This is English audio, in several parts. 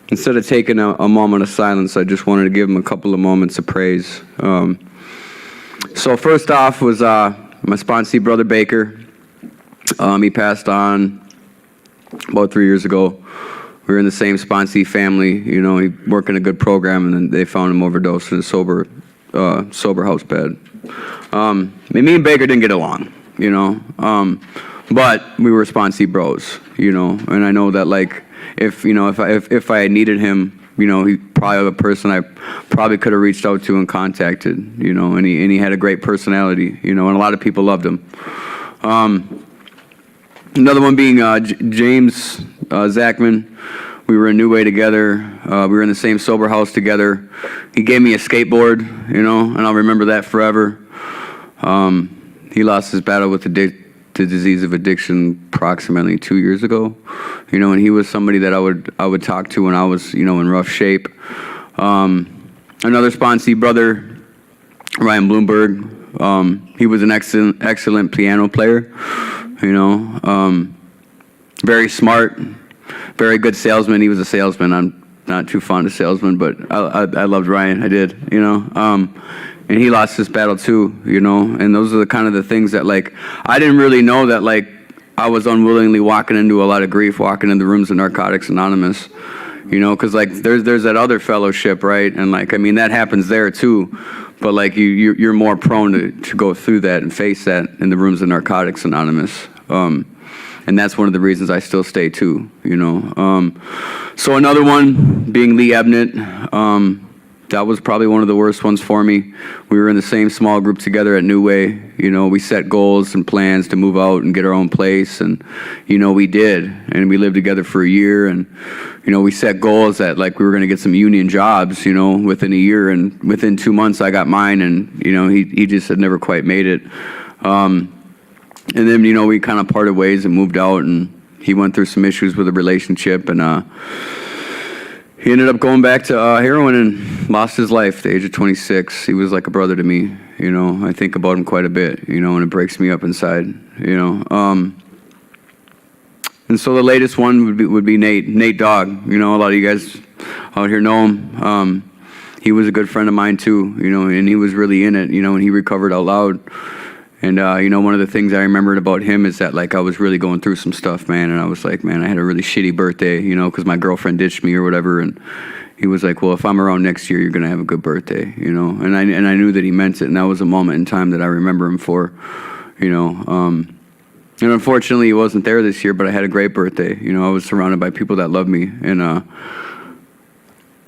Instead of taking a moment of silence, I just wanted to give him a couple of moments of praise. So first off was my sponsee, Brother Baker. He passed on about 3 years ago. We were in the same sponsee family. You know, he worked in a good program, and then they found him overdosed in a sober house bed. Me and Baker didn't get along, you know, but we were sponsee bros, you know, and I know that, like, if I had needed him, you know, he probably a person I probably could have reached out to and contacted, you know, and he had a great personality, you know, and a lot of people loved him. Another one being James Zachman. We were in New Way together. We were in the same sober house together. He gave me a skateboard, you know, and I'll remember that forever. He lost his battle with the disease of addiction approximately 2 years ago, you know, and he was somebody that I would talk to when I was, you know, in rough shape. Another sponsee brother, Ryan Bloomberg. He was an excellent piano player, you know, very smart, very good salesman. He was a salesman. I'm not too fond of salesmen, but I loved Ryan. I did, you know. And he lost his battle too, you know. And those are the kind of the things that, like, I didn't really know that, like, I was unwillingly walking into a lot of grief, walking in the rooms of Narcotics Anonymous, you know, because, like, there's that other fellowship, right? And, like, I mean, that happens there too, but, like, you're more prone to go through that and face that in the rooms of Narcotics Anonymous. And that's one of the reasons I still stay too, you know. So another one being Lee Ebnett. That was probably one of the worst ones for me. We were in the same small group together at New Way. You know, we set goals and plans to move out and get our own place, and, you know, we did. And we lived together for a year, and, you know, we set goals that, like, we were going to get some union jobs, you know, within a year, and within 2 months I got mine, and, you know, he just had never quite made it. And then, you know, we kind of parted ways and moved out, and he went through some issues with a relationship, and he ended up going back to heroin and lost his life at the age of 26. He was like a brother to me, you know. I think about him quite a bit, you know, and it breaks me up inside, you know. And so the latest one would be Nate Dogg. You know, a lot of you guys out here know him. He was a good friend of mine too, you know, and he was really in it, you know, and he recovered out loud. And, you know, one of the things I remembered about him is that, like, I was really going through some stuff, man. And I was like, man, I had a really shitty birthday, you know, because my girlfriend ditched me or whatever. And he was like, well, if I'm around next year, you're going to have a good birthday, you know. And I knew that he meant it. And that was a moment in time that I remember him for, you know. And unfortunately, he wasn't there this year, but I had a great birthday. You know, I was surrounded by people that loved me. And a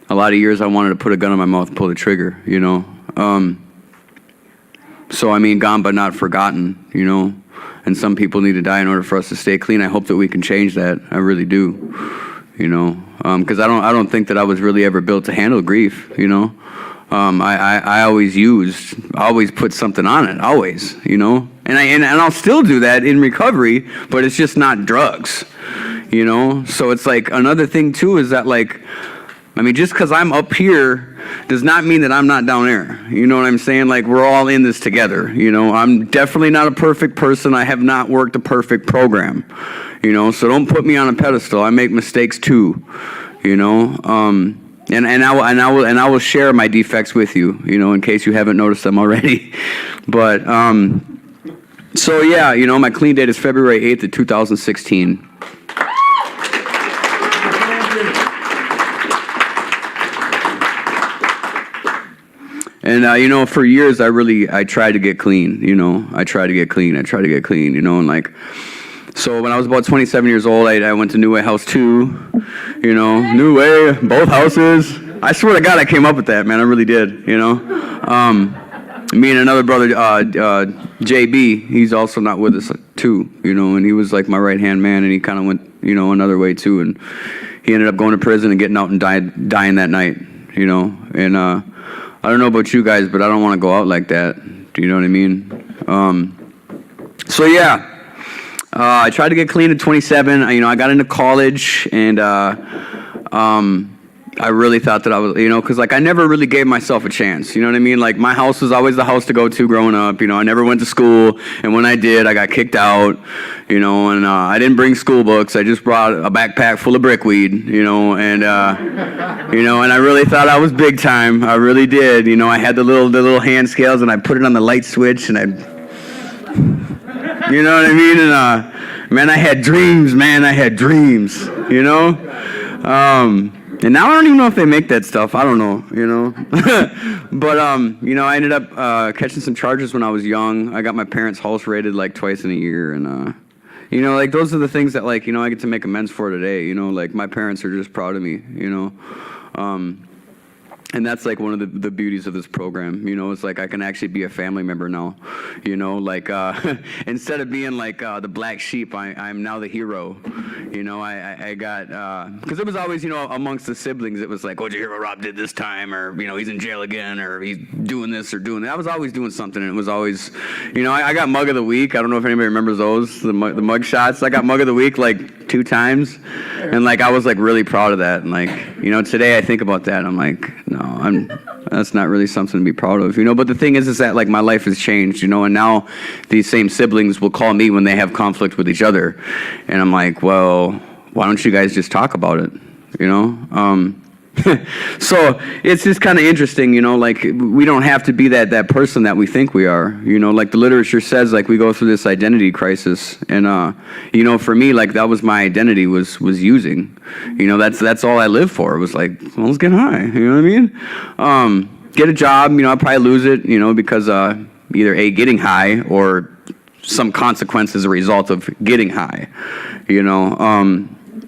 lot of years I wanted to put a gun in my mouth and pull the trigger, you know. So, I mean, gone but not forgotten, you know, and some people need to die in order for us to stay clean. I hope that we can change that. I really do, you know, because I don't think that I was really ever built to handle grief, you know. I always put something on it, always, you know, and I'll still do that in recovery, but it's just not drugs, you know. So it's like another thing too is that, like, I mean, just because I'm up here does not mean that I'm not down there. You know what I'm saying? Like, we're all in this together. You know, I'm definitely not a perfect person. I have not worked a perfect program. You know, so don't put me on a pedestal. I make mistakes too. You know, and I will share my defects with you. You know, in case you haven't noticed them already. But so yeah, you know, my clean date is February 8th of 2016. And, you know, for years, I tried to get clean, you know. I tried to get clean, you know, and, like, so when I was about 27 years old, I went to New Way House 2, you know, New Way, both houses. I swear to God, I came up with that, man, I really did, you know. Me and another brother, JB, he's also not with us, too, you know, and he was, like, my right-hand man, and he kind of went, you know, another way, too, and he ended up going to prison and getting out and dying that night, you know, and, I don't know about you guys, but I don't want to go out like that. Do you know what I mean? So yeah, I tried to get clean at 27. You know, I got into college, and I really thought that I was, because like I never really gave myself a chance. You know what I mean? Like my house was always the house to go to growing up. I never went to school, and when I did, I got kicked out. And I didn't bring school books. I just brought a backpack full of brickweed. And I really thought I was big time. I really did. I had the little hand scales, and I put it on the light switch, and you know what I mean? And man, I had dreams. I had dreams. And now I don't even know if they make that stuff. I don't know, But, I ended up catching some charges when I was young. I got my parents' house raided like twice in a year. And, like those are the things that like, I get to make amends for today. Like my parents are just proud of me, And that's like one of the beauties of this program, it's like I can actually be a family member now, like instead of being like the black sheep, I'm now the hero, I got, because it was always, amongst the siblings, it was like, oh, did you hear what Rob did this time, or, he's in jail again, or he's doing this or doing that. I was always doing something, and it was always, I got Mug of the Week. I don't know if anybody remembers those, the mug shots. I got Mug of the Week like 2 times, and like I was like really proud of that, and like, today I think about that, I'm like, no, that's not really something to be proud of, But the thing is that like my life has changed, and now these same siblings will call me when they have conflict with each other, and I'm like, well, why don't you guys just talk about it, So it's just kind of interesting, like we don't have to be that person that we think we are, like the literature says, like we go through this identity crisis, and for me, like that was my identity was using, that's all I lived for. It was like, well, let's get high, you know what I mean? Get a job, I'll probably lose it, because either A, getting high, or some consequence as a result of getting high,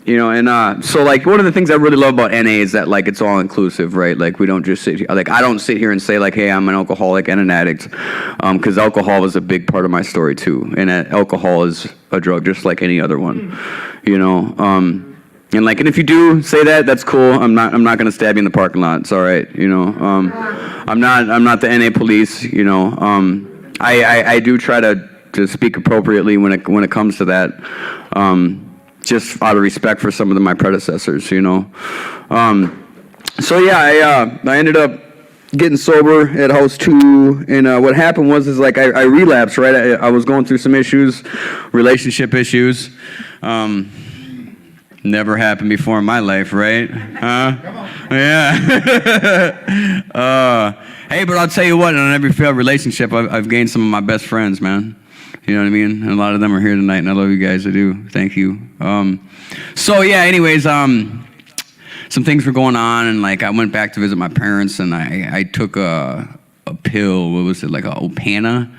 so like one of the things I really love about NA is that like it's all inclusive, right? Like we don't just sit here, like I don't sit here and say like, hey, I'm an alcoholic and an addict, because alcohol was a big part of my story too, and alcohol is a drug just like any other one, and like, and if you do say that, that's cool. I'm not gonna stab you in the parking lot. It's all right, I'm not the NA police, I do try to speak appropriately when it comes to that. Just out of respect for some of my predecessors, So yeah, I ended up getting sober at House 2, and what happened was like I relapsed, right? I was going through some issues, relationship issues. Never happened before in my life, right? Yeah. Hey, but I'll tell you what, on every failed relationship, I've gained some of my best friends, man. You know what I mean? And a lot of them are here tonight, and I love you guys. I do. Thank you. So yeah, anyways, some things were going on, and like I went back to visit my parents, and I took a pill. What was it, like a Opana?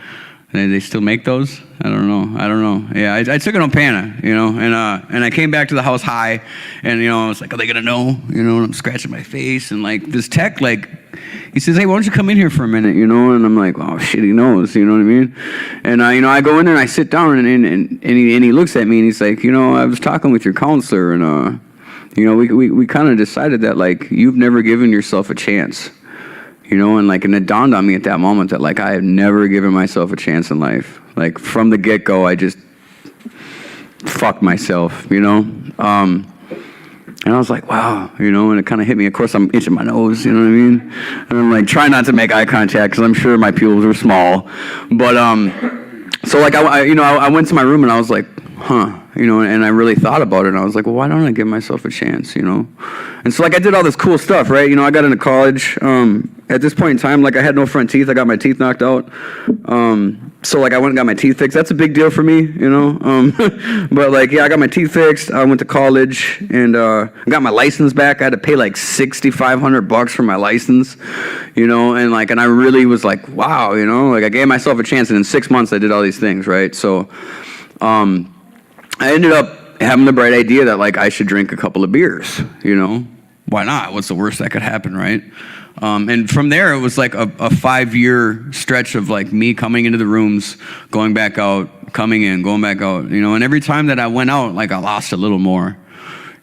They still make those? I don't know. Yeah, I took an Opana, and I came back to the house high, and I was like, are they gonna know? And I'm scratching my face, and like this tech, like, he says, hey, why don't you come in here for a minute, and I'm like, oh shit, he knows, you know what I mean? And I go in there and I sit down, and he looks at me and he's like, I was talking with your counselor, and we kind of decided that like you've never given yourself a chance. And it dawned on me at that moment that like I have never given myself a chance in life. Like from the get-go, I just fucked myself, And I was like, wow, and it kind of hit me. Of course, I'm itching my nose, you know what I mean? And I'm like, try not to make eye contact because I'm sure my pupils were small. But so like I went to my room and I was like, huh, and I really thought about it, and I was like, well, why don't I give myself a chance, And so like I did all this cool stuff, right? I got into college. At this point in time, like I had no front teeth. I got my teeth knocked out. So like I went and got my teeth fixed. That's a big deal for me, But like, yeah, I got my teeth fixed. I went to college and got my license back. I had to pay like $6,500 for my license, and I really was like, wow, like I gave myself a chance, and in 6 months I did all these things, right? So I ended up having the bright idea that like I should drink a couple of beers, Why not? What's the worst that could happen, right? And from there, it was like a 5-year stretch of like me coming into the rooms, going back out, coming in, going back out, and every time that I went out, like I lost a little more,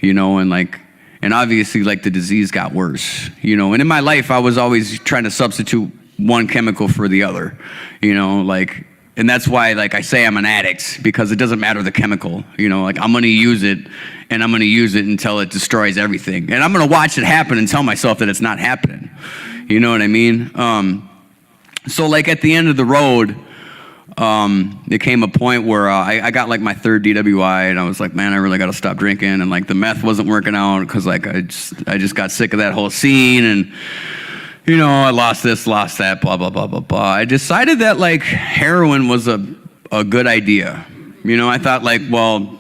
and obviously like the disease got worse, and in my life, I was always trying to substitute one chemical for the other, like And that's why, like, I say I'm an addict, because it doesn't matter the chemical, you know, like I'm going to use it, and I'm going to use it until it destroys everything. And I'm going to watch it happen and tell myself that it's not happening. You know what I mean? So like at the end of the road, there came a point where I got like my third DWI, and I was like, man, I really got to stop drinking. And like the meth wasn't working out, because like I just got sick of that whole scene, and you know, I lost this, lost that, blah, blah, blah, blah, blah. I decided that like heroin was a good idea. You know, I thought like, well,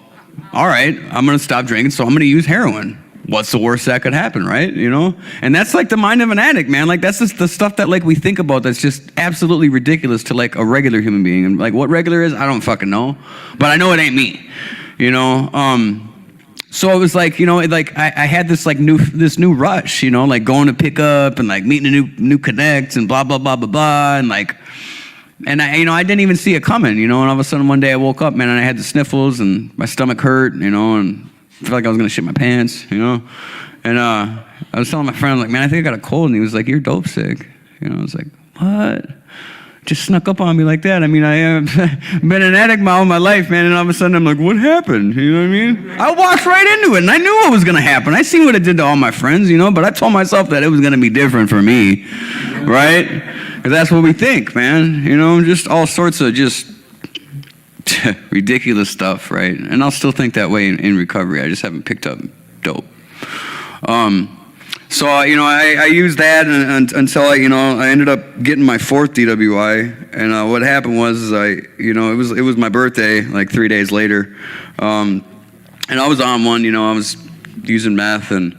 all right, I'm going to stop drinking, so I'm going to use heroin. What's the worst that could happen, right? You know? And that's like the mind of an addict, man. Like that's just the stuff that like we think about that's just absolutely ridiculous to like a regular human being. And like what regular is, I don't fucking know. But I know it ain't me, you know? So it was like, you know, like I had this like this new rush, you know, like going to pick up and like meeting a new connect and blah, blah, blah, blah, blah. And like, and I, you know, I didn't even see it coming, you know, and all of a sudden one day I woke up, man, and I had the sniffles and my stomach hurt, you know, and I felt like I was going to shit my pants, you know. And I was telling my friend, like, man, I think I got a cold. And he was like, you're dope sick. You know, I was like, what? Just snuck up on me like that. I mean, I have been an addict my whole life, man, and all of a sudden I'm like, what happened? You know what I mean? I walked right into it, and I knew what was going to happen. I seen what it did to all my friends, you know, but I told myself that it was going to be different for me, right? Because that's what we think, man, you know, just all sorts of just ridiculous stuff, right? And I'll still think that way in recovery. I just haven't picked up dope. So, you know, I used that until I ended up getting my fourth DWI. And what happened was it was my birthday, like 3 days later. And I was on one, you know, I was using meth and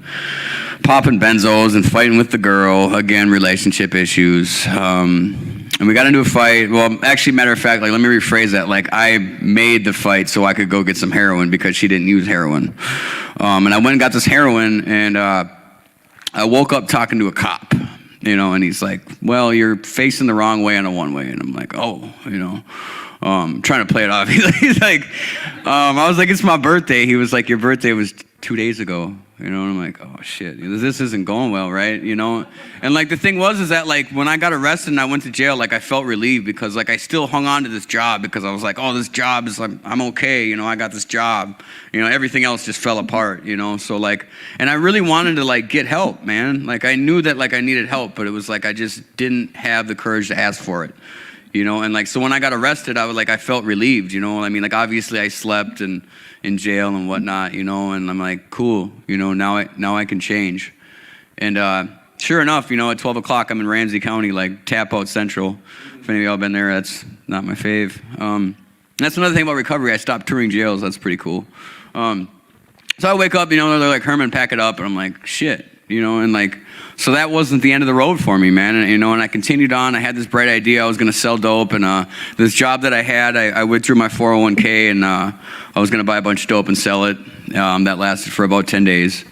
popping benzos and fighting with the girl. Again, relationship issues. And we got into a fight. Well, actually, matter of fact, like, let me rephrase that. Like, I made the fight so I could go get some heroin because she didn't use heroin. And I went and got this heroin, and I woke up talking to a cop, you know, and he's like, well, you're facing the wrong way on a one-way. And I'm like, oh, you know, trying to play it off. He's like, I was like, it's my birthday. He was like, your birthday was 2 days ago. You know, and I'm like, oh shit, this isn't going well, right? You know, and like the thing was is that like when I got arrested and I went to jail, like I felt relieved because like I still hung on to this job because I was like, oh, this job is like, I'm okay, you know, I got this job, you know, everything else just fell apart, you know, so like, and I really wanted to like get help, man. Like I knew that like I needed help, but it was like I just didn't have the courage to ask for it. You know, and like, so when I got arrested, I felt relieved, you know, I mean, like, obviously I slept and in jail and whatnot, you know, and I'm like, cool, you know, now I can change. And sure enough, you know, at 12 o'clock, I'm in Ramsey County, like Tap Out Central. If any of y'all been there, that's not my fave. That's another thing about recovery. I stopped touring jails. That's pretty cool. So I wake up, you know, they're like, Herman, pack it up. And I'm like, shit, you know, and like, so that wasn't the end of the road for me, man. And, you know, and I continued on. I had this bright idea. I was going to sell dope. And this job that I had, I withdrew my 401k, and I was going to buy a bunch of dope and sell it. That lasted for about 10 days.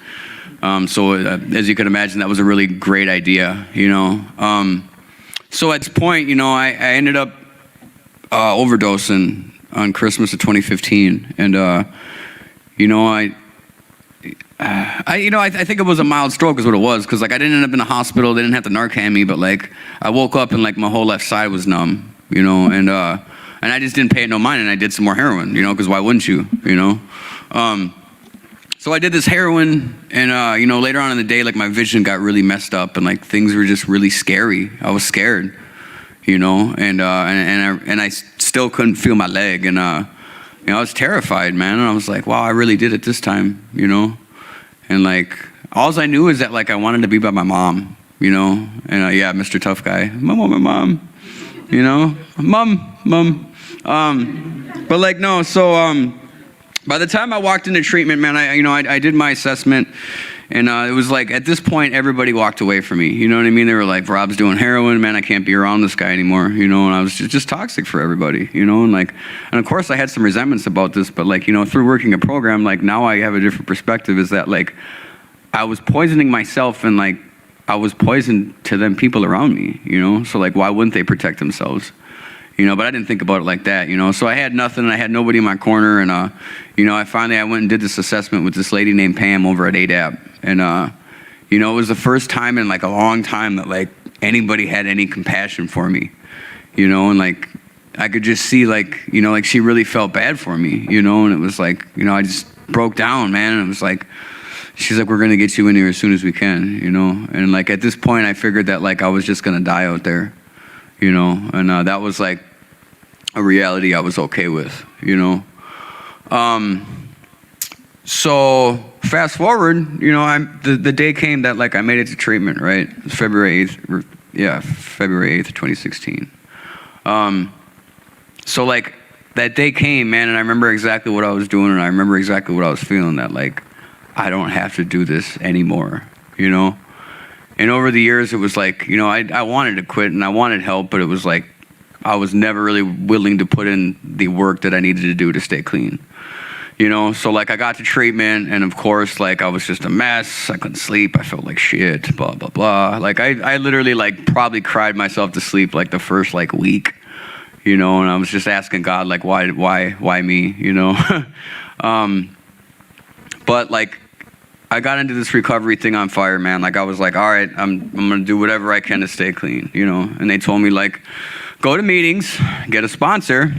So as you can imagine, that was a really great idea, you know. So at this point, you know, I ended up overdosing on Christmas of 2015. And, you know, I think it was a mild stroke is what it was, because like I didn't end up in the hospital. They didn't have to Narcan me, but like I woke up and like my whole left side was numb, you know, and I just didn't pay it no mind, and I did some more heroin, you know, because why wouldn't you, you know? So I did this heroin, and you know, later on in the day, like my vision got really messed up, and like things were just really scary. I was scared, you know, and I still couldn't feel my leg, and you know, I was terrified, man, and I was like, wow, I really did it this time, you know. And like, all I knew is that like I wanted to be by my mom, you know, and yeah, Mr. Tough Guy, my mom, you know, mom. But like, no, so by the time I walked into treatment, man, I did my assessment, and it was like, at this point, everybody walked away from me, you know what I mean? They were like, Rob's doing heroin, man, I can't be around this guy anymore, you know, and I was just toxic for everybody, you know, and like, and of course I had some resentments about this, but like, you know, through working a program, like now I have a different perspective, is that like, I was poisoning myself, and like, I was poison to them people around me, you know, so like, why wouldn't they protect themselves? You know, but I didn't think about it like that, you know. So I had nothing, and I had nobody in my corner, and, you know, I went and did this assessment with this lady named Pam over at ADAP. And, you know, it was the first time in, like, a long time that, like, anybody had any compassion for me, you know. And, like, I could just see like, you know, like she really felt bad for me, you know, and it was like, you know, I just broke down, man. And it was like, she's like, we're going to get you in here as soon as we can, you know? And like, at this point I figured that like I was just going to die out there, you know? And that was like a reality I was okay with, you know? So fast forward, you know, the day came that like I made it to treatment, right? It was February 8th, 2016. So like that day came, man, and I remember exactly what I was doing, and I remember exactly what I was feeling, that like, I don't have to do this anymore, you know? And over the years, it was like, you know, I wanted to quit and I wanted help, but it was like, I was never really willing to put in the work that I needed to do to stay clean. You know, so like I got to treatment, and of course, like I was just a mess. I couldn't sleep. I felt like shit, blah, blah, blah. Like I literally like probably cried myself to sleep like the first like week, you know, and I was just asking God, like, why me, you know? But like, I got into this recovery thing on fire, man. Like I was like, all right, I'm going to do whatever I can to stay clean, you know? And they told me like, go to meetings, get a sponsor,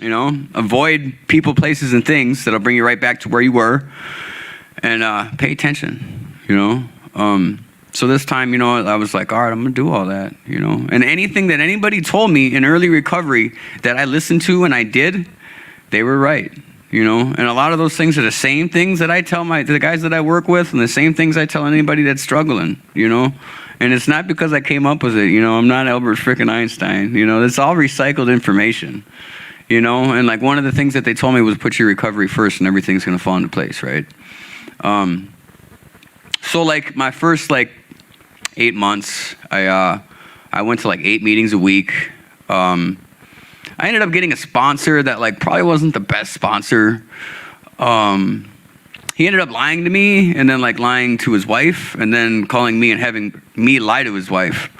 you know, avoid people, places, and things that'll bring you right back to where you were, and pay attention, you know. So this time, you know, I was like, all right, I'm gonna do all that, you know. And anything that anybody told me in early recovery that I listened to and I did, they were right, you know. And a lot of those things are the same things that I tell the guys that I work with, and the same things I tell anybody that's struggling, you know. And it's not because I came up with it, you know. I'm not Albert frickin' Einstein, you know. It's all recycled information. You know, and like one of the things that they told me was put your recovery first and everything's gonna fall into place, right? So like my first like 8 months, I went to like 8 meetings a week. I ended up getting a sponsor that like probably wasn't the best sponsor. He ended up lying to me, and then like lying to his wife, and then calling me and having me lie to his wife.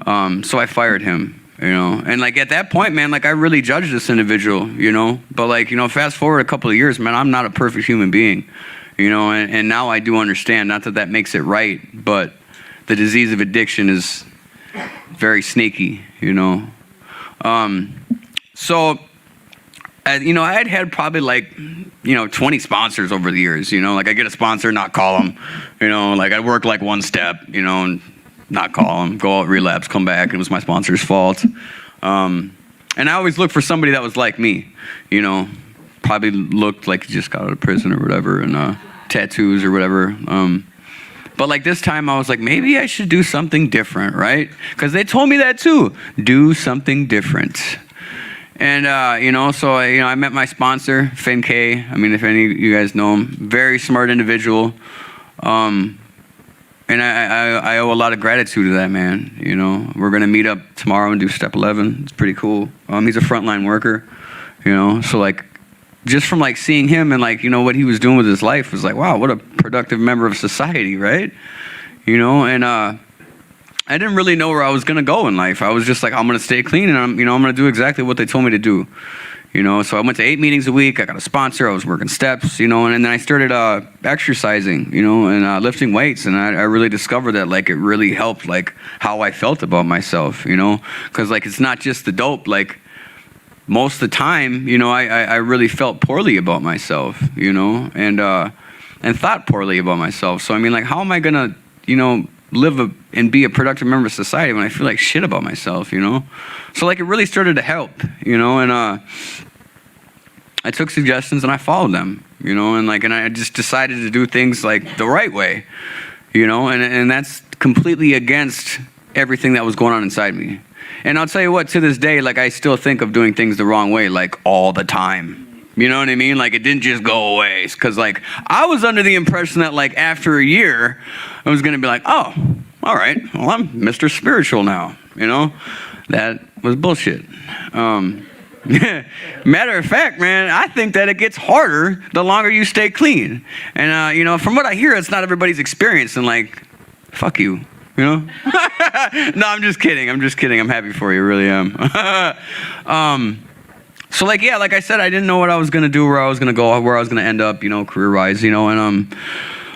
So I fired him. You know, and like at that point, man, like I really judged this individual, you know, but like, you know, fast forward a couple of years, man, I'm not a perfect human being, you know, and now I do understand, not that that makes it right, but the disease of addiction is very sneaky, you know. So, you know, I had probably like, you know, 20 sponsors over the years, you know, like I get a sponsor, not call them, you know, like I work like one step, you know, and not call them, go out, relapse, come back, and it was my sponsor's fault. And I always looked for somebody that was like me, you know, probably looked like he just got out of prison or whatever, and tattoos or whatever. But like this time I was like, maybe I should do something different, right? Because they told me that too, do something different. And, you know, so I met my sponsor, Finn K. I mean, if any of you guys know him, very smart individual. And I owe a lot of gratitude to that man, you know. We're going to meet up tomorrow and do step 11. It's pretty cool. He's a frontline worker, you know. So, like, just from, like, seeing him and, like, you know, what he was doing with his life was like, wow, what a productive member of society, right? You know, and I didn't really know where I was going to go in life. I was just like, I'm going to stay clean, and I'm going to do exactly what they told me to do. You know, so I went to 8 meetings a week. I got a sponsor. I was working steps, you know, and then I started exercising, you know, and lifting weights. And I really discovered that, like, it really helped, like, how I felt about myself, you know, because, like, it's not just the dope. Like, most of the time, you know, I really felt poorly about myself, you know, and thought poorly about myself. So, I mean, like, how am I going to, you know, live and be a productive member of society when I feel like shit about myself, you know? So like it really started to help, you know, and I took suggestions and I followed them, you know, and I just decided to do things like the right way, you know, and that's completely against everything that was going on inside me. And I'll tell you what, to this day, like I still think of doing things the wrong way, like all the time. You know what I mean? Like it didn't just go away. Because like I was under the impression that like after a year, I was going to be like, oh, all right, well, I'm Mr. Spiritual now. You know, that was bullshit. Matter of fact, man, I think that it gets harder the longer you stay clean. And, you know, from what I hear, it's not everybody's experience. And like, fuck you. You know? No, I'm just kidding. I'm happy for you. Really am. So like, yeah, like I said, I didn't know what I was going to do, where I was going to go, where I was going to end up, you know, career-wise, you know, and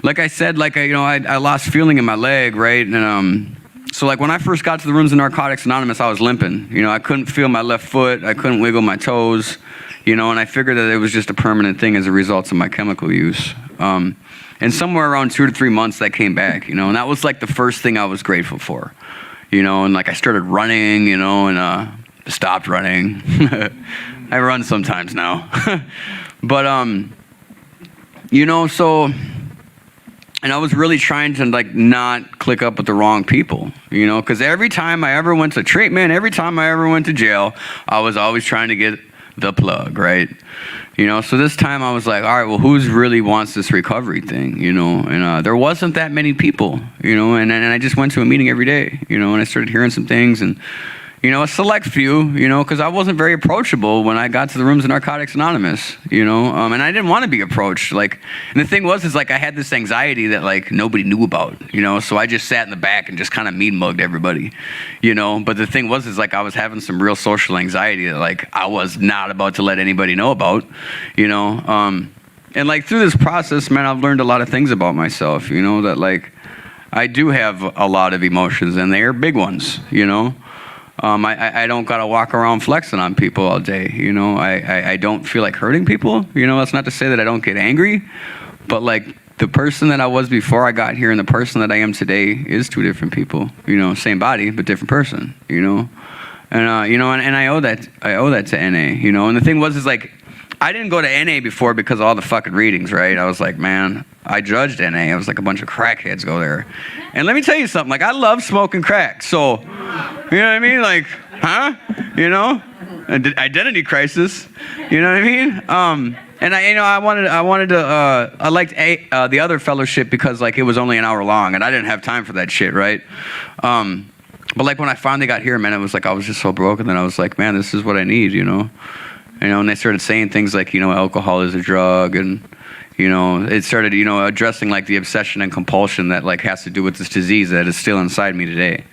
like I said, like, I lost feeling in my leg, right, and So like when I first got to the rooms of Narcotics Anonymous, I was limping. You know, I couldn't feel my left foot. I couldn't wiggle my toes. You know, and I figured that it was just a permanent thing as a result of my chemical use. And somewhere around 2 to 3 months, that came back. You know, and that was like the first thing I was grateful for. You know, and like I started running. You know, and stopped running. I run sometimes now, but you know, so. And I was really trying to like not click up with the wrong people, you know, because every time I ever went to treatment, every time I ever went to jail, I was always trying to get the plug, right? You know, so this time I was like, all right, well, who's really wants this recovery thing, you know? And there wasn't that many people, you know, and I just went to a meeting every day, you know, and I started hearing some things and, you know, a select few, you know, because I wasn't very approachable when I got to the rooms of Narcotics Anonymous, you know, and I didn't want to be approached. Like, and the thing was, is like I had this anxiety that like nobody knew about, you know, so I just sat in the back and just kind of mean mugged everybody, you know. But the thing was, is like I was having some real social anxiety that like I was not about to let anybody know about, you know. And like through this process, man, I've learned a lot of things about myself, you know, that like I do have a lot of emotions and they are big ones, you know. I don't gotta walk around flexing on people all day, you know. I don't feel like hurting people, you know. That's not to say that I don't get angry, but like the person that I was before I got here and the person that I am today is two different people, you know. Same body, but different person, you know. And you know, and I owe that to NA, you know. And the thing was, is like I didn't go to NA before because of all the fucking readings, right? I was like, man, I judged NA. I was like, a bunch of crackheads go there. And let me tell you something, like I love smoking crack. So, you know what I mean? Like, huh? You know? Identity crisis. You know what I mean? And I liked the other fellowship because like it was only an hour long and I didn't have time for that shit, right? But like when I finally got here, man, it was like I was just so broken that I was like, man, this is what I need, you know? You know, and they started saying things like, you know, alcohol is a drug, and, you know, it started, you know, addressing like the obsession and compulsion that like has to do with this disease that is still inside me today,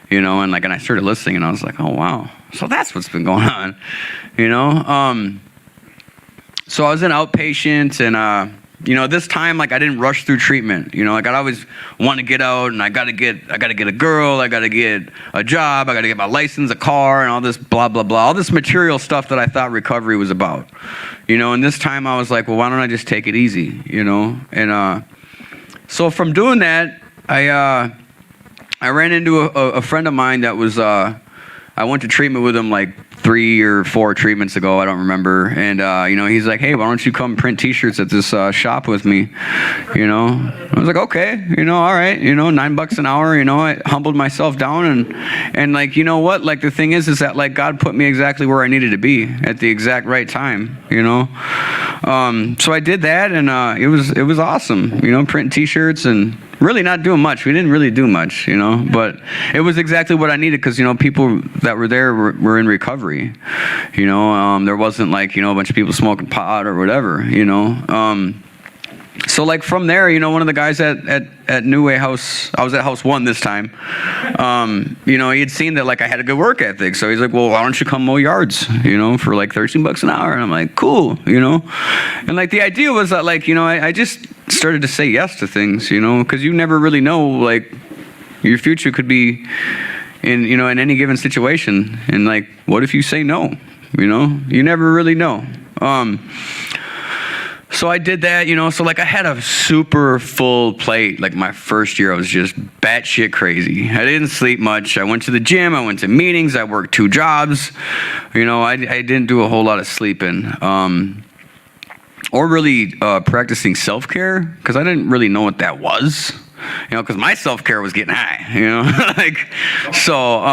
you know, and like, and I started listening and I was like, oh, wow. So that's what's been going on, you know? So I was an outpatient and, you know, this time, like, I didn't rush through treatment. You know, like, I'd always want to get out, and I gotta get a girl, I gotta get a job, I gotta get my license, a car, and all this blah, blah, blah. All this material stuff that I thought recovery was about. You know, and this time I was like, well, why don't I just take it easy, you know? And so from doing that, I ran into a friend of mine that was, I went to treatment with him, like, 3 or 4 treatments ago, I don't remember, and you know, he's like, hey, why don't you come print t-shirts at this shop with me, you know? I was like, okay, you know, all right, you know, $9 an hour, you know. I humbled myself down, and like, you know what, like the thing is that like God put me exactly where I needed to be at the exact right time, you know. So I did that, and it was awesome, you know, printing t-shirts and really not doing much. We didn't really do much, you know, but it was exactly what I needed because, you know, people that were there were in recovery, you know. There wasn't like, you know, a bunch of people smoking pot or whatever, you know. So like from there, you know, one of the guys at New Way House, I was at House 1 this time, you know, he had seen that like I had a good work ethic. So he's like, well, why don't you come mow yards, you know, for like $13 an hour? And I'm like, cool, you know. And like the idea was that like, you know, I just started to say yes to things, you know, because you never really know, like your future could be in, you know, in any given situation. And like, what if you say no, you know, you never really know. So I did that, you know, so like I had a super full plate. Like my first year, I was just batshit crazy. I didn't sleep much. I went to the gym, I went to meetings, I worked 2 jobs. You know, I didn't do a whole lot of sleeping. Or really practicing self-care, because I didn't really know what that was. You know, because my self-care was getting high, you know, like, so,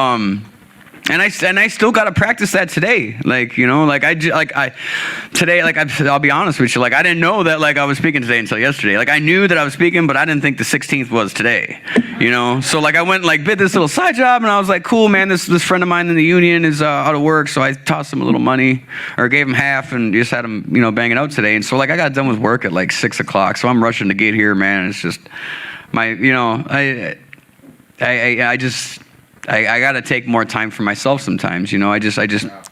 and I still got to practice that today. Like, you know, like today, like I'll be honest with you, like I didn't know that like I was speaking today until yesterday. Like I knew that I was speaking, but I didn't think the 16th was today, you know? So like I went like bid this little side job and I was like, cool, man, this friend of mine in the union is out of work. So I tossed him a little money or gave him half and just had him, you know, banging out today. And so like I got done with work at like 6 o'clock. So I'm rushing to get here, man. And it's just my, you know, I got to take more time for myself sometimes, you know. I just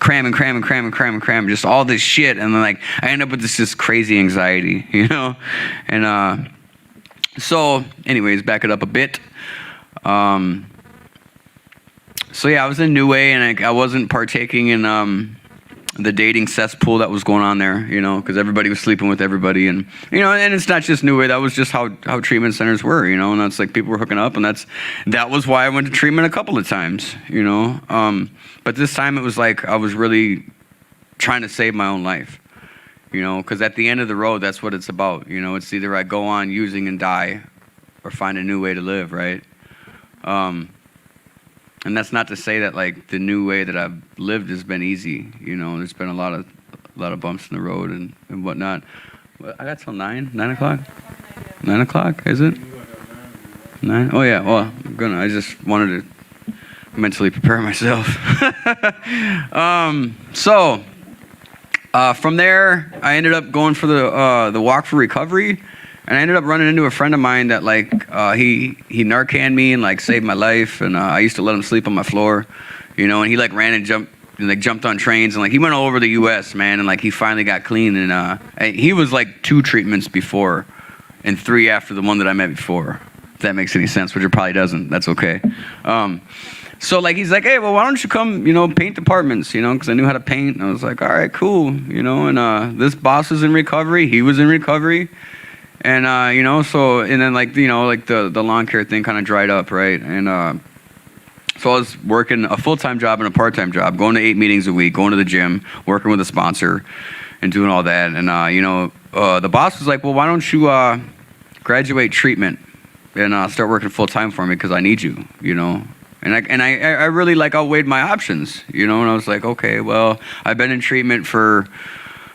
cram, just all this shit, and then like I end up with this crazy anxiety, you know. And so, anyways, back it up a bit. So yeah, I was in New Way, and I wasn't partaking in the dating cesspool that was going on there, because everybody was sleeping with everybody, and and it's not just New Way. That was just how treatment centers were, and that's like people were hooking up, and that was why I went to treatment a couple of times, But this time it was like I was really trying to save my own life, because at the end of the road, that's what it's about, It's either I go on using and die, or find a new way to live, right? And that's not to say that like the new way that I've lived has been easy. There's been a lot of bumps in the road and whatnot. Well, I got till 9 o'clock. 9 o'clock, is it? 9? Oh yeah. Well, I just wanted to mentally prepare myself. From there, I ended up going for the walk for recovery. And I ended up running into a friend of mine that he Narcaned me and like saved my life. And I used to let him sleep on my floor, and he like ran and jumped on trains, and like he went all over the U.S., man. And like he finally got clean, and he was like 2 treatments before and 3 after the one that I met before. If that makes any sense, which it probably doesn't. That's okay. So like he's like, hey, well, why don't you come, paint apartments, because I knew how to paint. And I was like, all right, cool, And this boss is in recovery. He was in recovery. And, and then like the lawn care thing kind of dried up, right? And so I was working a full-time job and a part-time job, going to 8 meetings a week, going to the gym, working with a sponsor and doing all that. And, the boss was like, well, why don't you graduate treatment and start working full-time for me because I need you, And I really outweighed my options, and I was like, okay, well, I've been in treatment for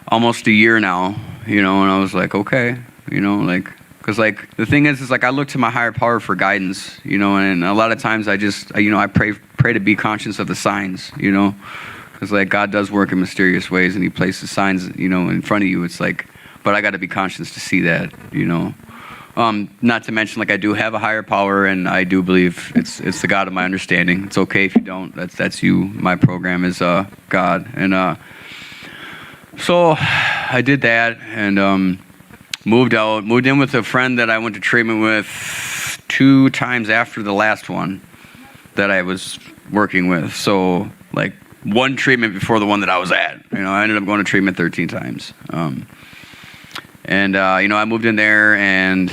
almost a year now, and I was like, okay. Because the thing is I look to my higher power for guidance, and a lot of times I just, I pray to be conscious of the signs, because God does work in mysterious ways, and he places signs, in front of you. It's like, but I got to be conscious to see that, not to mention I do have a higher power, and I do believe it's the God of my understanding. It's okay if you don't. That's you. My program is God, and so I did that, and moved in with a friend that I went to treatment with 2 times after the last one that I was working with. So, 1 treatment before the one that I was at. I ended up going to treatment 13 times. I moved in there, and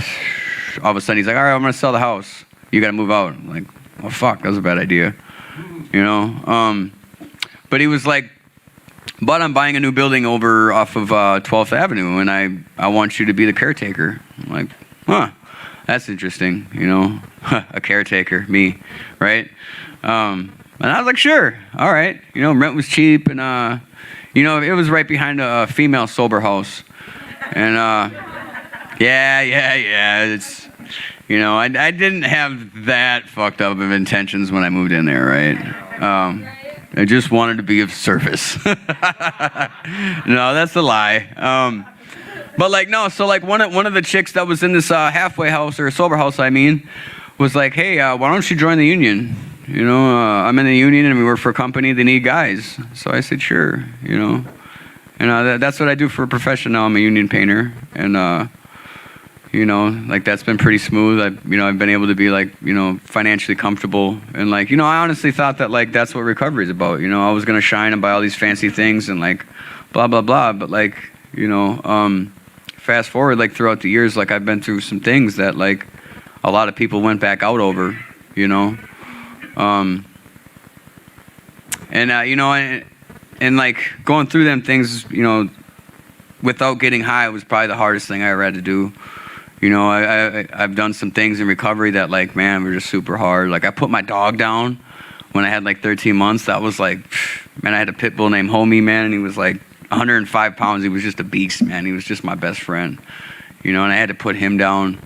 all of a sudden he's like, all right, I'm going to sell the house. You got to move out. I'm like, oh, fuck, that was a bad idea. But he was like, but I'm buying a new building over off of 12th Avenue, and I want you to be the caretaker. I'm like, huh, that's interesting, a caretaker, me, right? And I was like, sure, all right. Rent was cheap, and, it was right behind a female sober house. And, yeah, it's, I didn't have that fucked up of intentions when I moved in there, right? I just wanted to be of service. No, that's a lie. But no, so one of the chicks that was in this halfway house, or sober house, was like, hey, why don't you join the union? I'm in the union and we work for a company, they need guys. So I said, sure, And that's what I do for a profession now. I'm a union painter. And, that's been pretty smooth. I've been able to be financially comfortable. And I honestly thought that that's what recovery is about. I was going to shine and buy all these fancy things and blah, blah, blah. But fast forward, throughout the years, I've been through some things that a lot of people went back out over, and going through them things, without getting high was probably the hardest thing I ever had to do. I've done some things in recovery that man, were just super hard. I put my dog down when I had 13 months. That was man, I had a pit bull named Homie, man, and he was 105 pounds. He was just a beast, man. He was just my best friend, and I had to put him down.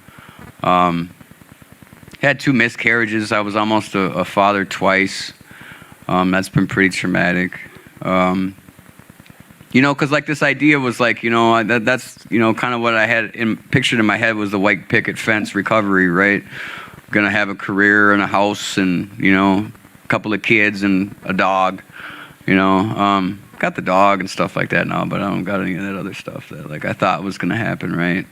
Had 2 miscarriages. I was almost a father twice. That's been pretty traumatic. Because this idea was that's kind of what I had pictured in my head was the white picket fence recovery, right? Gonna have a career and a house and a couple of kids and a dog, got the dog and stuff like that now, but I don't got any of that other stuff that I thought was gonna happen, right?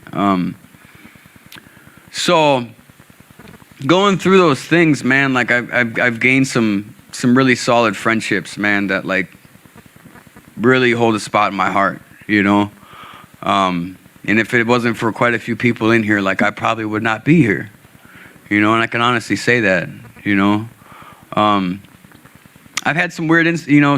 So going through those things, man, I've gained some some really solid friendships, man, that like really hold a spot in my heart, you know. And if it wasn't for quite a few people in here, like I probably would not be here, you know. And I can honestly say that, you know. I've had some weird,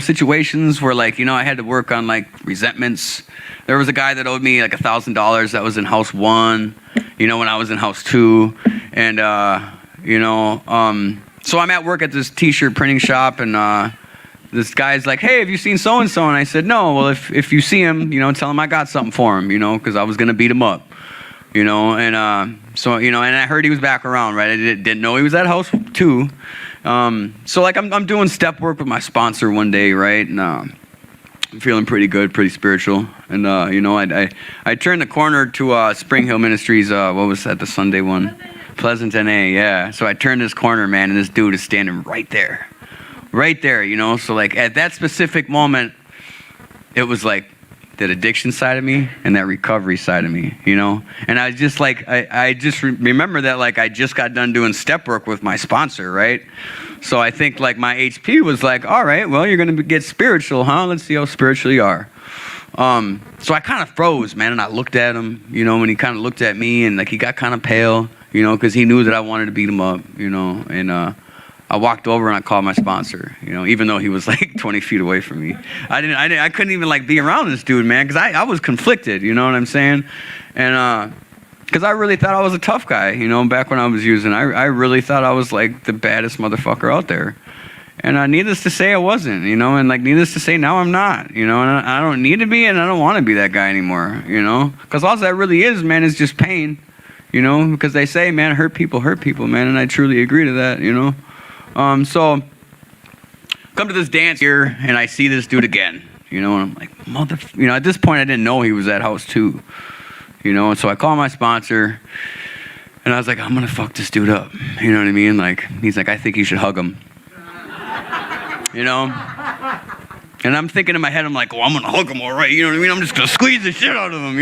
situations where like, I had to work on like resentments. There was a guy that owed me like $1,000 that was in house 1, when I was in house 2, and so I'm at work at this t-shirt printing shop, and this guy's like, "Hey, have you seen so-and-so?" And I said, "No." "Well, if you see him, tell him I got something for him, because I was going to beat him up, and so, and I heard he was back around, right? I didn't know he was at house 2. So like I'm doing step work with my sponsor one day, right? And I'm feeling pretty good, pretty spiritual. And I turned the corner to Spring Hill Ministries, what was that, the Sunday one? Pleasant NA, yeah. So I turned this corner, man, and this dude is standing right there. Right there, so like at that specific moment, it was like that addiction side of me and that recovery side of me, and I just like, I just remember that like I just got done doing step work with my sponsor, right? So I think like my HP was like, all right, well, you're going to get spiritual, huh? Let's see how spiritual you are. So I kind of froze, man, and I looked at him, when he kind of looked at me, and like he got kind of pale, because he knew that I wanted to beat him up, and I walked over and I called my sponsor, even though he was like 20 feet away from me. I couldn't even like be around this dude, man, because I was conflicted, you know what I'm saying? And because I really thought I was a tough guy, back when I was using. I really thought I was like the baddest motherfucker out there. And needless to say, I wasn't, and like needless to say, now I'm not, and I don't need to be, and I don't want to be that guy anymore, because all that really is, man, is just pain, because they say, man, hurt people, man, and I truly agree to that, So come to this dance here, and I see this dude again, and I'm like, at this point I didn't know he was at house 2, and so I call my sponsor, and I was like, I'm gonna fuck this dude up, you know what I mean? Like, he's like, I think you should hug him, and I'm thinking in my head, I'm like, oh, I'm gonna hug him, all right, you know what I mean? I'm just gonna squeeze the shit out of him,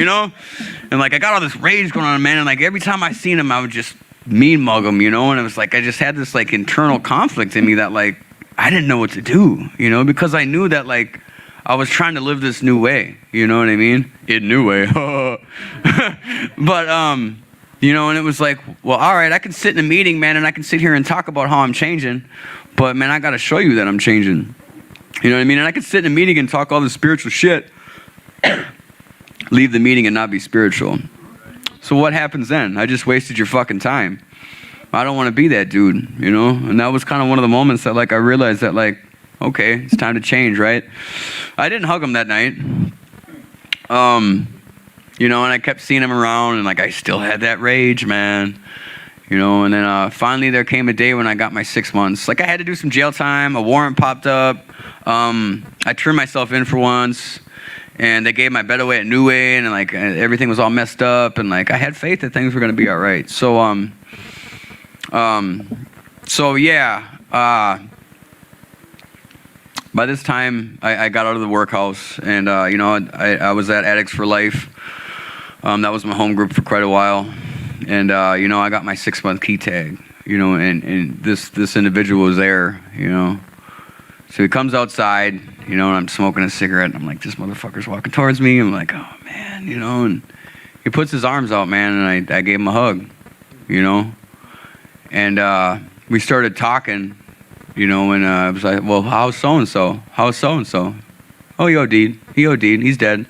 and like I got all this rage going on, man, and like every time I seen him, I would just mean mug him, and it was like I just had this like internal conflict in me that like I didn't know what to do, because I knew that like I was trying to live this new way, you know what I mean? In new way. But and it was like, well, all right, I can sit in a meeting, man, and I can sit here and talk about how I'm changing, but man, I got to show you that I'm changing. You know what I mean? And I could sit in a meeting and talk all this spiritual shit, leave the meeting and not be spiritual. So what happens then? I just wasted your fucking time. I don't want to be that dude, And that was kind of one of the moments that like I realized that like, okay, it's time to change, right? I didn't hug him that night. And I kept seeing him around, and like I still had that rage, man. And then finally there came a day when I got my 6 months. Like I had to do some jail time. A warrant popped up. I turned myself in for once. And they gave my bed away at New Way, and like everything was all messed up, and like I had faith that things were gonna be all right. So by this time I got out of the workhouse, and I was at Addicts for Life. That was my home group for quite a while, and I got my 6-month key tag, and this individual was there, So he comes outside, and I'm smoking a cigarette, and I'm like, this motherfucker's walking towards me. I'm like, oh, man, and he puts his arms out, man, and I gave him a hug, And we started talking, and I was like, well, how's so-and-so? How's so-and-so? Oh, he OD'd. He's dead.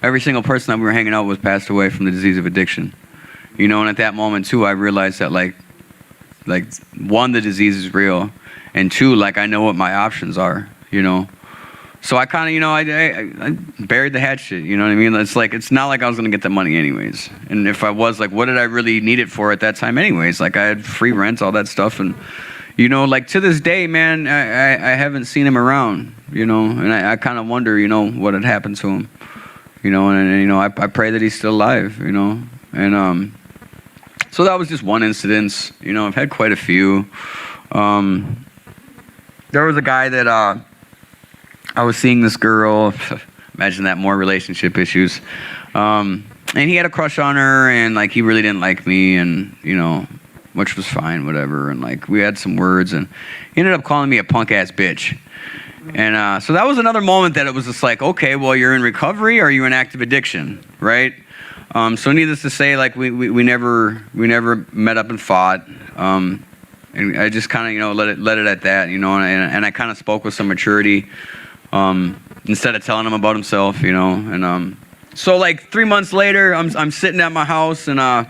Every single person that we were hanging out with passed away from the disease of addiction. And at that moment, too, I realized that, like, one, the disease is real, and 2, like, I know what my options are, So I kind of, I buried the hatchet, you know what I mean? It's like, it's not like I was going to get the money anyways. And if I was, like, what did I really need it for at that time anyways? Like, I had free rent, all that stuff. And, like, to this day, man, I haven't seen him around, And I kind of wonder, what had happened to him. I pray that he's still alive, And so that was just one incident. I've had quite a few. There was a guy that I was seeing this girl. Imagine that, more relationship issues. And he had a crush on her, and like he really didn't like me, and which was fine, whatever. And like we had some words, and he ended up calling me a punk ass bitch. And so that was another moment that it was just like, okay, well, you're in recovery, or are you in active addiction, right? So needless to say, like we never met up and fought. And I just kind of, you know, let it at that, you know, and I kind of spoke with some maturity, instead of telling him about himself, you know. And so like 3 months later, I'm sitting at my house, and I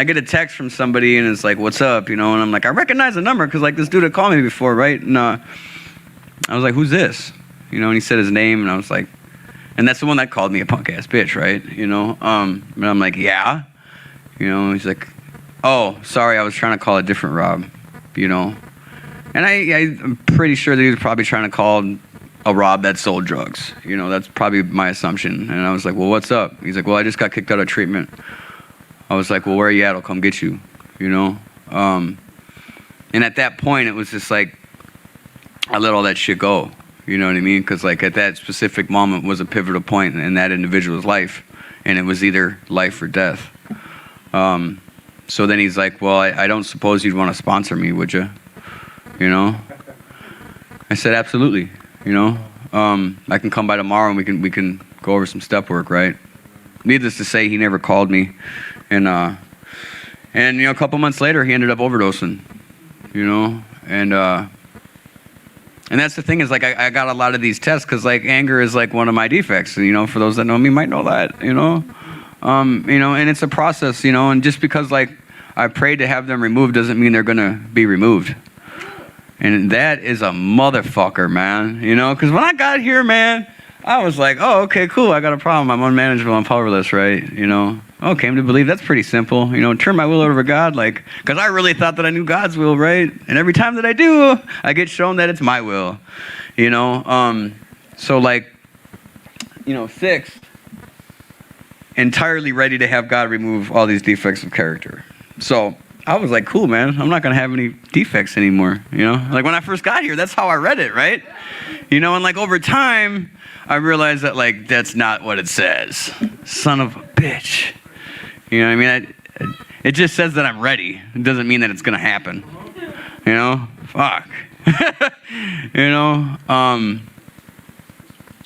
get a text from somebody, and it's like, what's up, you know? And I'm like, I recognize the number because like this dude had called me before, right? And I was like, who's this? You know, and he said his name, and I was like, and that's the one that called me a punk ass bitch, right? You know, and I'm like, yeah, you know. He's like, oh, sorry, I was trying to call a different Rob, you know. And I'm pretty sure that he was probably trying to call a Rob that sold drugs, you know. That's probably my assumption. And I was like, well, what's up? He's like, well, I just got kicked out of treatment. I was like, well, where are you at? I'll come get you, you know. And at that point, it was just like, I let all that shit go, you know what I mean? Because like at that specific moment was a pivotal point in that individual's life, and it was either life or death. So then he's like, well, I don't suppose you'd want to sponsor me, would you? You know? I said, absolutely, you know. I can come by tomorrow, and we can go over some step work, right? Needless to say, he never called me, and you know, a couple months later, he ended up overdosing, you know, and that's the thing is, like, I got a lot of these tests because, like, anger is, like, one of my defects. You know, for those that know me might know that, you know. You know, and it's a process, you know, and just because, like, I prayed to have them removed doesn't mean they're going to be removed. And that is a motherfucker, man, you know, because when I got here, man, I was like, oh, okay, cool, I got a problem. I'm unmanageable, I'm powerless, right, you know. Oh, came to believe that's pretty simple, you know, turn my will over to God, like, because I really thought that I knew God's will, right? And every time that I do, I get shown that it's my will, you know. So, like, you know, 6, entirely ready to have God remove all these defects of character. So I was like, cool, man, I'm not going to have any defects anymore, you know. Like, when I first got here, that's how I read it, right? You know, and, like, over time, I realized that, like, that's not what it says. Son of a bitch. You know what I mean? It just says that I'm ready. It doesn't mean that it's going to happen. You know? Fuck. You know?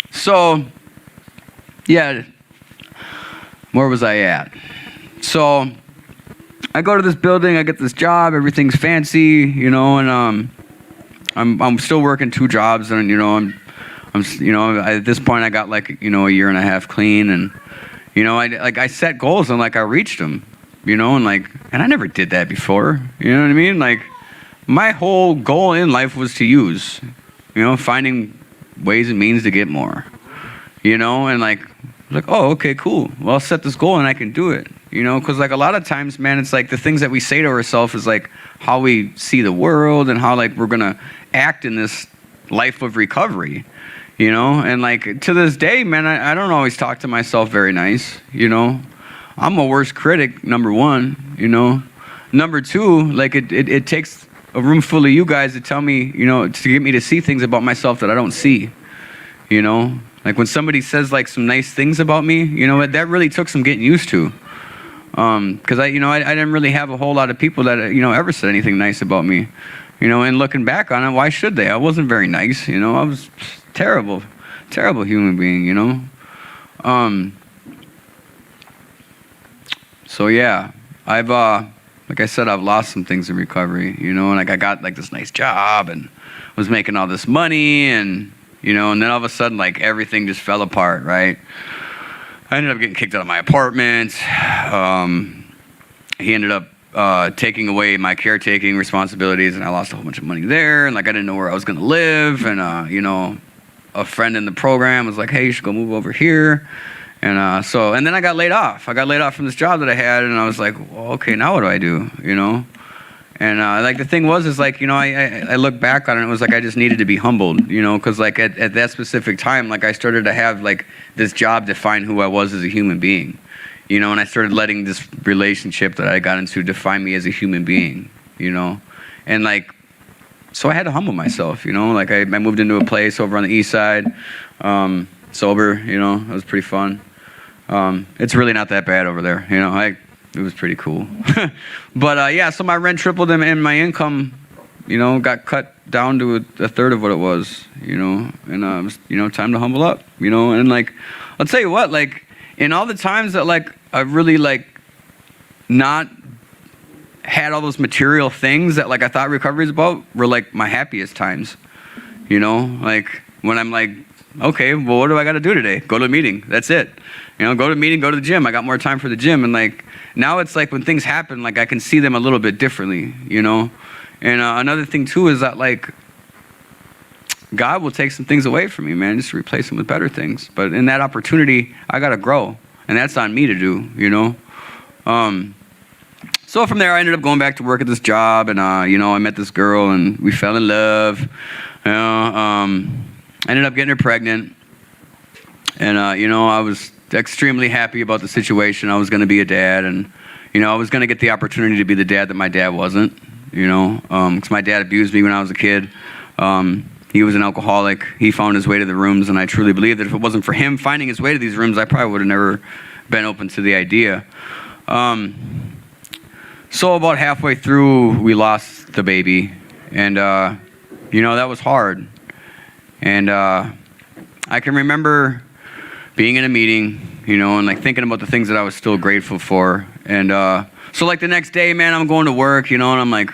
So, yeah. Where was I at? So, I go to this building. I get this job. Everything's fancy, you know, and I'm still working 2 jobs, and, you know, I'm you know, at this point I got, like, you know, a year and a half clean, and, you know, I set goals, and, like, I reached them, you know, and I never did that before, you know what I mean? Like, my whole goal in life was to use, you know, finding ways and means to get more, you know, and, like, oh, okay, cool, well, I'll set this goal and I can do it, you know, because, like, a lot of times, man, it's like the things that we say to ourselves is, like, how we see the world and how, like, we're gonna act in this life of recovery. You know, and, like, to this day, man, I don't always talk to myself very nice, you know. I'm a worst critic, number 1, you know. Number 2, like, it takes a room full of you guys to tell me, you know, to get me to see things about myself that I don't see, you know. Like, when somebody says, like, some nice things about me, you know, that really took some getting used to. Because, I didn't really have a whole lot of people that, you know, ever said anything nice about me. You know, and looking back on it, why should they? I wasn't very nice, you know. I was terrible human being, you know. So yeah, I've like I said, I've lost some things in recovery, you know, and, like, I got, like, this nice job and was making all this money, and, you know, and then all of a sudden, like, everything just fell apart, right? I ended up getting kicked out of my apartment. He ended up taking away my caretaking responsibilities, and I lost a whole bunch of money there, and, like, I didn't know where I was gonna live, and you know, a friend in the program was like, hey, you should go move over here, and and then I got laid off. I got laid off from this job that I had, and I was like, well, okay, now what do I do, you know? And like, the thing was, is, like, you know, I look back on it, and it was like I just needed to be humbled, you know, because, like, at that specific time, like, I started to have, like, this job define who I was as a human being. You know, and I started letting this relationship that I got into define me as a human being, you know? And, like, so I had to humble myself, you know? Like, I moved into a place over on the east side, sober, you know? It was pretty fun. It's really not that bad over there, you know? it was pretty cool. But yeah, so my rent tripled and my income, got cut down to a third of what it was, and it was, time to humble up, and like, I'll tell you what, like, in all the times that like I've really like not had all those material things that like I thought recovery is about were like my happiest times, like when I'm like, okay, well, what do I got to do today? Go to a meeting. That's it. Go to a meeting, go to the gym. I got more time for the gym. And like, now it's like when things happen, like I can see them a little bit differently, And another thing too is that like, God will take some things away from me, man, just to replace them with better things. But in that opportunity, I got to grow. And that's on me to do, So from there, I ended up going back to work at this job. And, I met this girl and we fell in love. I ended up getting her pregnant. And, I was extremely happy about the situation. I was going to be a dad. And, I was going to get the opportunity to be the dad that my dad wasn't, because my dad abused me when I was a kid. He was an alcoholic. He found his way to the rooms. And I truly believe that if it wasn't for him finding his way to these rooms, I probably would have never been open to the idea. So about halfway through, we lost the baby. And, that was hard. And I can remember being in a meeting, and like thinking about the things that I was still grateful for. And so like the next day, man, I'm going to work, and I'm like,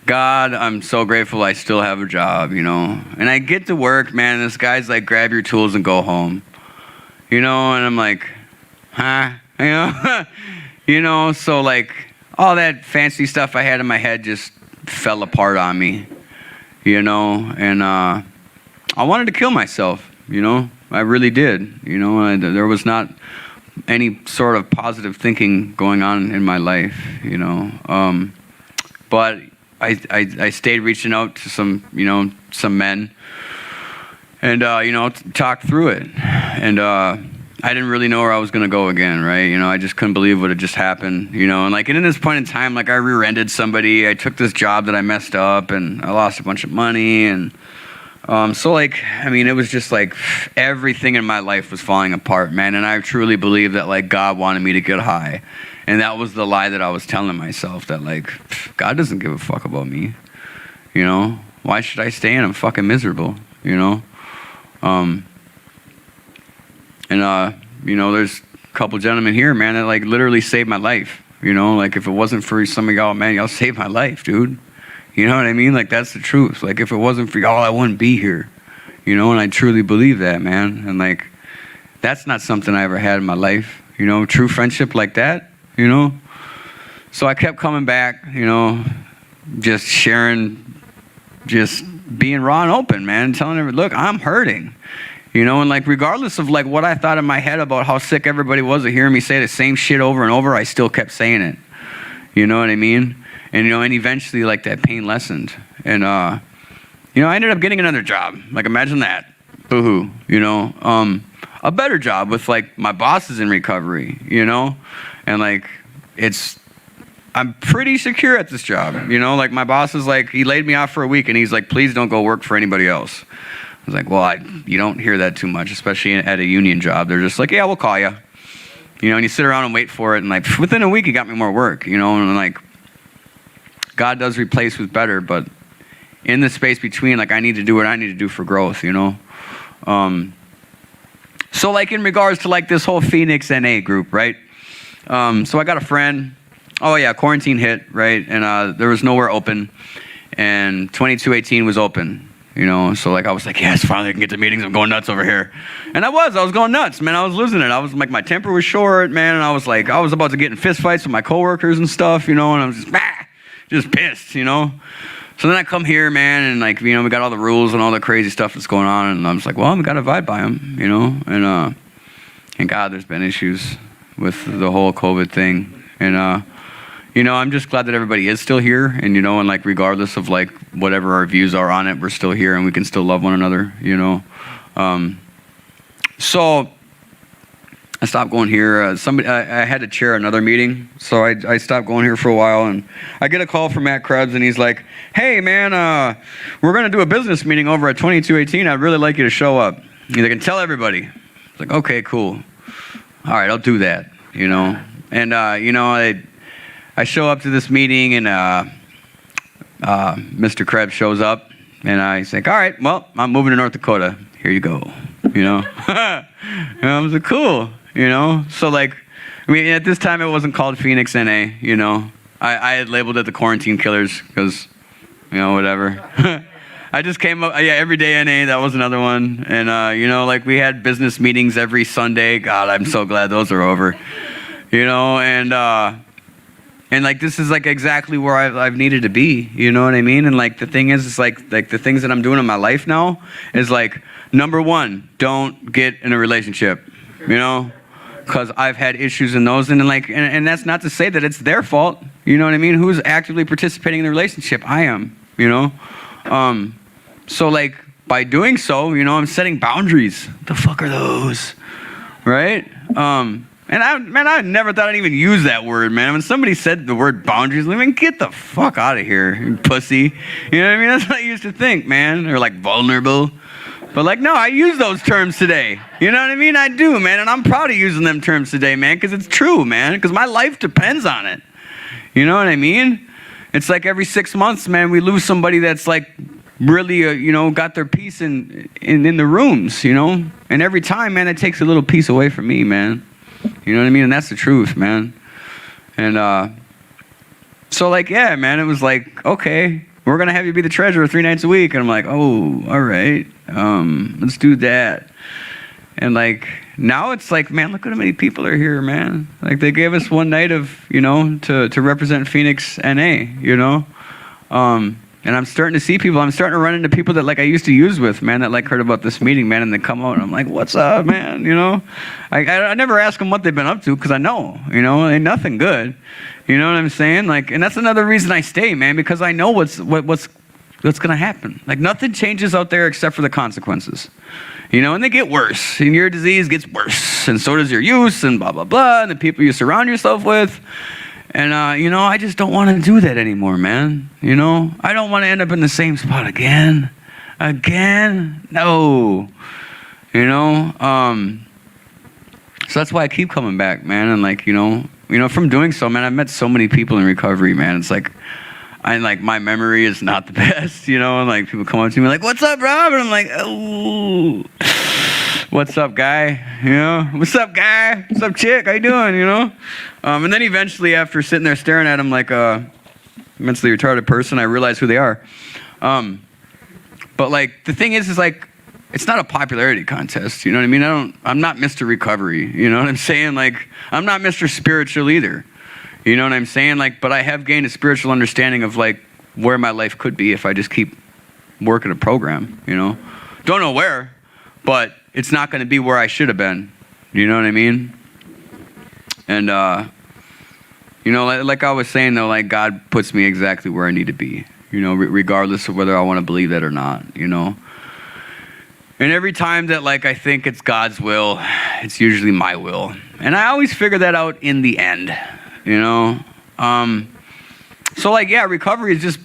God, I'm so grateful I still have a job, And I get to work, man, and this guy's like, grab your tools and go home, and I'm like, huh, so like all that fancy stuff I had in my head just fell apart on me, and I wanted to kill myself, I really did, there was not any sort of positive thinking going on in my life, but I stayed reaching out to some men and, talked through it. And I didn't really know where I was going to go again, right? I just couldn't believe what had just happened, and like, and in this point in time, like I rear-ended somebody. I took this job that I messed up and I lost a bunch of money. And so like, I mean, it was just like everything in my life was falling apart, man. And I truly believe that like God wanted me to get high. And that was the lie that I was telling myself, that like, God doesn't give a fuck about me, Why should I stay in? I'm fucking miserable, there's a couple gentlemen here, man, that like literally saved my life, like if it wasn't for some of y'all, man, y'all saved my life, dude. You know what I mean? Like that's the truth. Like if it wasn't for y'all, I wouldn't be here, and I truly believe that, man. And like, that's not something I ever had in my life, true friendship like that. So I kept coming back, just sharing, just being raw and open, man, telling everybody, look, I'm hurting, and like, regardless of like what I thought in my head about how sick everybody was of hearing me say the same shit over and over, I still kept saying it, you know what I mean? And, and eventually like that pain lessened. And, I ended up getting another job. Like, imagine that. Boo-hoo, a better job with like my bosses in recovery, and like, I'm pretty secure at this job, like my boss is like, he laid me off for a week and he's like, please don't go work for anybody else. I was like, well, you don't hear that too much, especially at a union job. They're just like, yeah, we'll call you, and you sit around and wait for it. And like, within a week, he got me more work, and like, God does replace with better, but in the space between, like, I need to do what I need to do for growth, So like in regards to like this whole Phoenix NA group, right? So I got a friend. Oh yeah, quarantine hit, right? And there was nowhere open, and 2218 was open, So like I was like, yes, finally I can get to meetings. I'm going nuts over here, and I was going nuts, man. I was losing it. I was like, my temper was short, man, and I was like, I was about to get in fist fights with my coworkers and stuff, and I was just pissed, So then I come here, man, and like, we got all the rules and all the crazy stuff that's going on, and I'm just like, well, we got to abide by them, and God, there's been issues with the whole COVID thing, and I'm just glad that everybody is still here, and and like, regardless of like whatever our views are on it, we're still here, and we can still love one another, So I stopped going here. I had to chair another meeting, so I stopped going here for a while, and I get a call from Matt Krebs, and he's like, hey, man, we're going to do a business meeting over at 2218. I'd really like you to show up. He's like, and tell everybody. I was like, okay, cool. All right, I'll do that, And, I show up to this meeting, and Mr. Krebs shows up, and he's like, all right, well, I'm moving to North Dakota. Here you go, you know? And I was like, cool, you know? So, like, I mean, at this time, it wasn't called Phoenix NA, you know? I had labeled it the Quarantine Killers because, you know, whatever. I just came up, Everyday NA, that was another one. And, you know, like, we had business meetings every Sunday. God, I'm so glad those are over. You know, and like, this is, like, exactly where I've needed to be. You know what I mean? And, like, the thing is, it's like the things that I'm doing in my life now is, like, number one, don't get in a relationship, you know? Because I've had issues in those, and like, and that's not to say that it's their fault. You know what I mean? Who's actively participating in the relationship? I am. You know, so like by doing so, you know, I'm setting boundaries. What the fuck are those? Right? And I never thought I'd even use that word, man. When somebody said the word boundaries, I mean, get the fuck out of here, you pussy. You know what I mean? That's what I used to think, man. Or like vulnerable. But like, no, I use those terms today. You know what I mean? I do, man. And I'm proud of using them terms today, man, because it's true, man. Because my life depends on it. You know what I mean? It's like every 6 months, man, we lose somebody that's like really, you know, got their piece in the rooms, you know? And every time, man, it takes a little piece away from me, man. You know what I mean? And that's the truth, man. And so like, yeah, man, it was like, okay, we're going to have you be the treasurer 3 nights a week. And I'm like, oh, all right, let's do that. And like, now it's like, man, look at how many people are here, man. Like, they gave us one night of, you know, to represent Phoenix NA, you know? And I'm starting to see people, I'm starting to run into people that like I used to use with, man, that like heard about this meeting, man, and they come out and I'm like, what's up, man, you know? I never ask them what they've been up to because I know, you know, ain't nothing good. You know what I'm saying? Like, and that's another reason I stay, man, because I know what's gonna happen. Like, nothing changes out there except for the consequences. You know, and they get worse. And your disease gets worse. And so does your use and blah, blah, blah. And the people you surround yourself with. And, you know, I just don't want to do that anymore, man. You know, I don't want to end up in the same spot again. Again? No. You know, so that's why I keep coming back, man. And like, you know, from doing so, man, I've met so many people in recovery, man. It's like, my memory is not the best, you know, and like people come up to me like, what's up, Rob? And I'm like, oh, what's up, guy? You know, what's up, guy? What's up, chick? How you doing? You know? And then eventually, after sitting there staring at them like a mentally retarded person, I realize who they are. But like, the thing is like, it's not a popularity contest, you know what I mean? I'm not Mr. Recovery, you know what I'm saying? Like, I'm not Mr. Spiritual either. You know what I'm saying? Like, but I have gained a spiritual understanding of like where my life could be if I just keep working a program, you know? Don't know where, but it's not going to be where I should have been. You know what I mean? And, you know, like I was saying though, like God puts me exactly where I need to be, you know, regardless of whether I want to believe that or not, you know? And every time that like I think it's God's will, it's usually my will. And I always figure that out in the end. You know, so like, yeah, recovery has just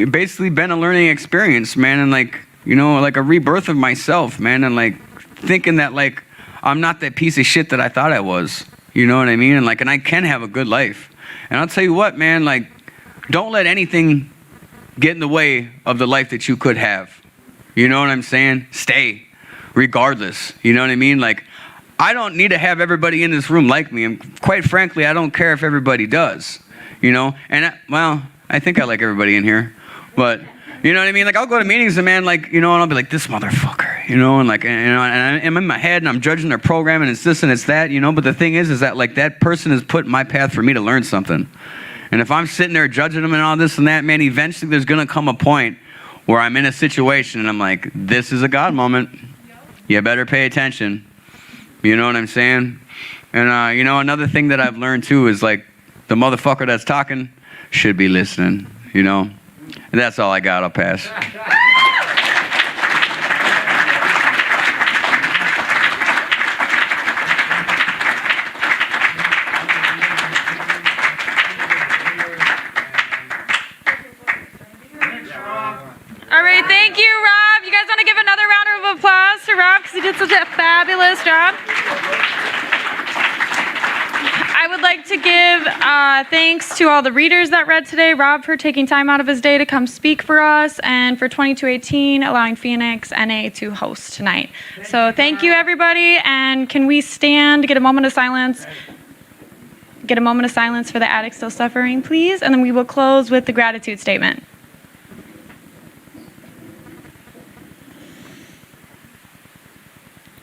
basically been a learning experience, man. And like, you know, like a rebirth of myself, man. And like thinking that like, I'm not that piece of shit that I thought I was, you know what I mean? And like, and I can have a good life. And I'll tell you what, man, like, don't let anything get in the way of the life that you could have. You know what I'm saying? Stay regardless. You know what I mean? Like, I don't need to have everybody in this room like me, and quite frankly, I don't care if everybody does, you know? And, well, I think I like everybody in here, but, you know what I mean? Like, I'll go to meetings and, man, like, you know, and I'll be like, this motherfucker, you know? And, like, you know, and I'm in my head, and I'm judging their program, and it's this and it's that, you know? But the thing is that, like, that person is put in my path for me to learn something. And if I'm sitting there judging them and all this and that, man, eventually there's going to come a point where I'm in a situation, and I'm like, this is a God moment. You better pay attention. You know what I'm saying? And, you know, another thing that I've learned, too, is, like, the motherfucker that's talking should be listening, you know? And that's all I got. I'll pass. All right, thank you, Rob. You guys want to give another round of applause to Rob because he did such a fabulous job? I would would like to give thanks to all the readers that read today. Rob for taking time out of his day to come speak for us, and for 2218 allowing Phoenix NA to host tonight. So thank you, everybody. And can we stand, get a moment of silence? Get a moment of silence for the addict still suffering, please. And then we will close with the gratitude statement.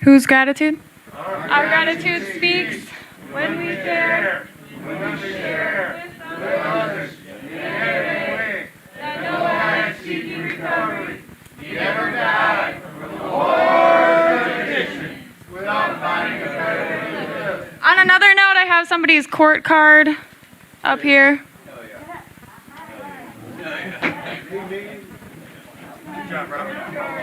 Whose gratitude? Our gratitude speaks when we share. When we share with others in every way that no one seeking recovery need ever die from the horror of addiction without finding a better way to live. On another note, I have somebody's court card up here. Good job, Robert.